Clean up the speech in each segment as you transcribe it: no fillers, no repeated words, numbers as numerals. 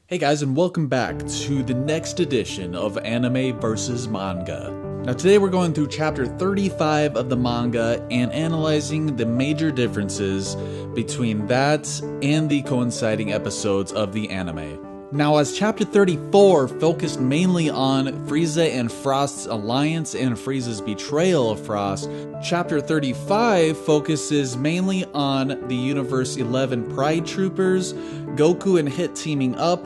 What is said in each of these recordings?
Hey guys, and welcome back to the next edition of Anime vs. Manga. Now today we're going through chapter 35 of the manga and analyzing the major differences between that and the coinciding episodes of the anime. Now, as chapter 34 focused mainly on Frieza and Frost's alliance and Frieza's betrayal of Frost, chapter 35 focuses mainly on the Universe 11 Pride Troopers, Goku and Hit teaming up,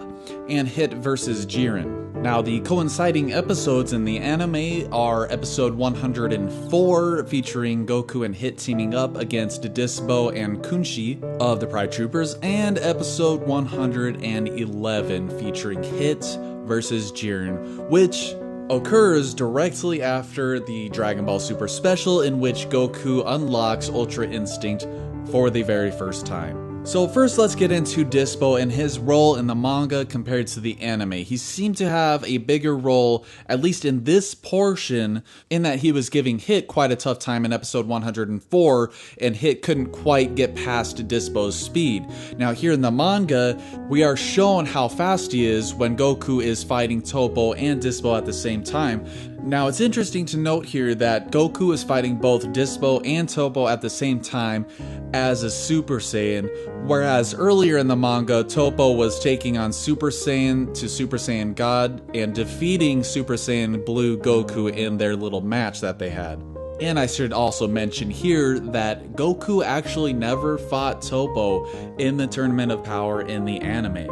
and Hit versus Jiren. Now, the coinciding episodes in the anime are episode 104, featuring Goku and Hit teaming up against Dispo and Kunshi of the Pride Troopers, and episode 111, featuring Hit versus Jiren, which occurs directly after the Dragon Ball Super Special, in which Goku unlocks Ultra Instinct for the very first time. So first, let's get into Dispo and his role in the manga compared to the anime. He seemed to have a bigger role, at least in this portion, in that he was giving Hit quite a tough time in episode 104, and Hit couldn't quite get past Dispo's speed. Now here in the manga, we are shown how fast he is when Goku is fighting Toppo and Dispo at the same time. Now, it's interesting to note here that Goku is fighting both Dispo and Toppo at the same time as a Super Saiyan, whereas earlier in the manga, Toppo was taking on Super Saiyan to Super Saiyan God and defeating Super Saiyan Blue Goku in their little match that they had. And I should also mention here that Goku actually never fought Toppo in the Tournament of Power in the anime.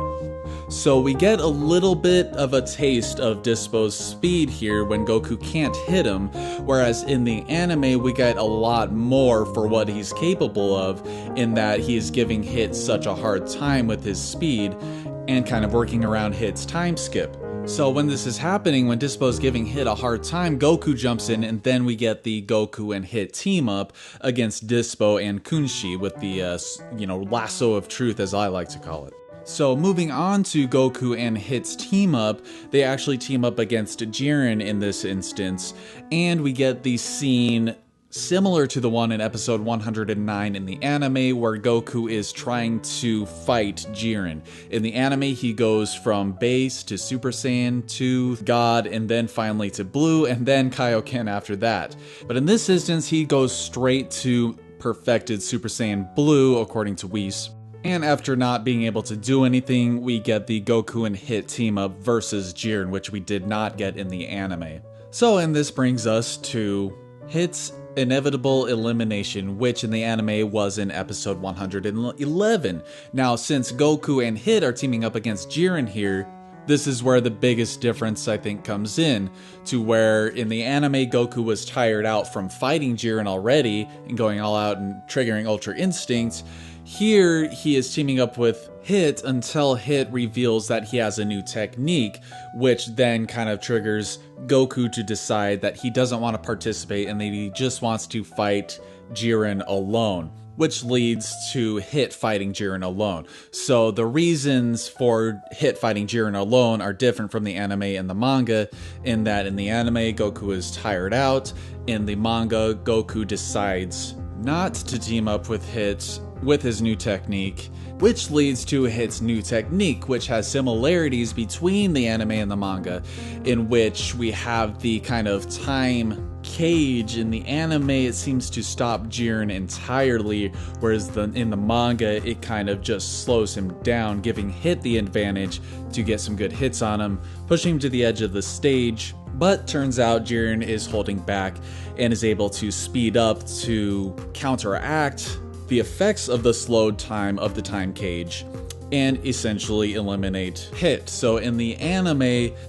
So we get a little bit of a taste of Dispo's speed here when Goku can't hit him, whereas in the anime we get a lot more for what he's capable of, in that he is giving Hit such a hard time with his speed and kind of working around Hit's time skip. So when this is happening, when Dispo's giving Hit a hard time, Goku jumps in, and then we get the Goku and Hit team up against Dispo and Kunshi with the, lasso of truth, as I like to call it. So moving on to Goku and Hit's team up, they actually team up against Jiren in this instance, and we get the scene similar to the one in episode 109 in the anime, where Goku is trying to fight Jiren. In the anime, he goes from base to Super Saiyan to God, and then finally to Blue, and then Kaioken after that. But in this instance, he goes straight to perfected Super Saiyan Blue, according to Whis. And after not being able to do anything, we get the Goku and Hit team up versus Jiren, which we did not get in the anime. So, and this brings us to Hit's inevitable elimination, which in the anime was in episode 111. Now, since Goku and Hit are teaming up against Jiren here, this is where the biggest difference, I think, comes in, to where in the anime Goku was tired out from fighting Jiren already and going all out and triggering Ultra Instinct. Here, he is teaming up with Hit until Hit reveals that he has a new technique, which then kind of triggers Goku to decide that he doesn't want to participate and that he just wants to fight Jiren alone, which leads to Hit fighting Jiren alone. So the reasons for Hit fighting Jiren alone are different from the anime and the manga, in that in the anime, Goku is tired out. In the manga, Goku decides not to team up with Hit with his new technique, which leads to Hit's new technique, which has similarities between the anime and the manga, in which we have the kind of time cage. In the anime, it seems to stop Jiren entirely, whereas in the manga, it kind of just slows him down, giving Hit the advantage to get some good hits on him, pushing him to the edge of the stage. But turns out Jiren is holding back and is able to speed up to counteract the effects of the slowed time of the time cage and essentially eliminate Hit. So in the anime,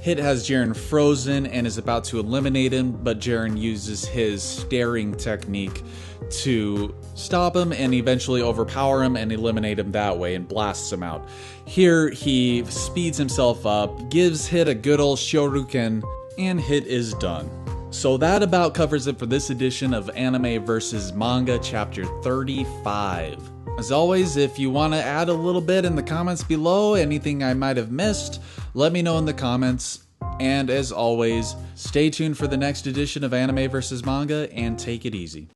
Hit has Jiren frozen and is about to eliminate him, but Jiren uses his staring technique to stop him and eventually overpower him and eliminate him that way and blasts him out. Here, he speeds himself up, gives Hit a good old Shoryuken, and Hit is done. So that about covers it for this edition of Anime vs. Manga Chapter 35. As always, if you want to add a little bit in the comments below, anything I might have missed, let me know in the comments. And as always, stay tuned for the next edition of Anime vs. Manga, and take it easy.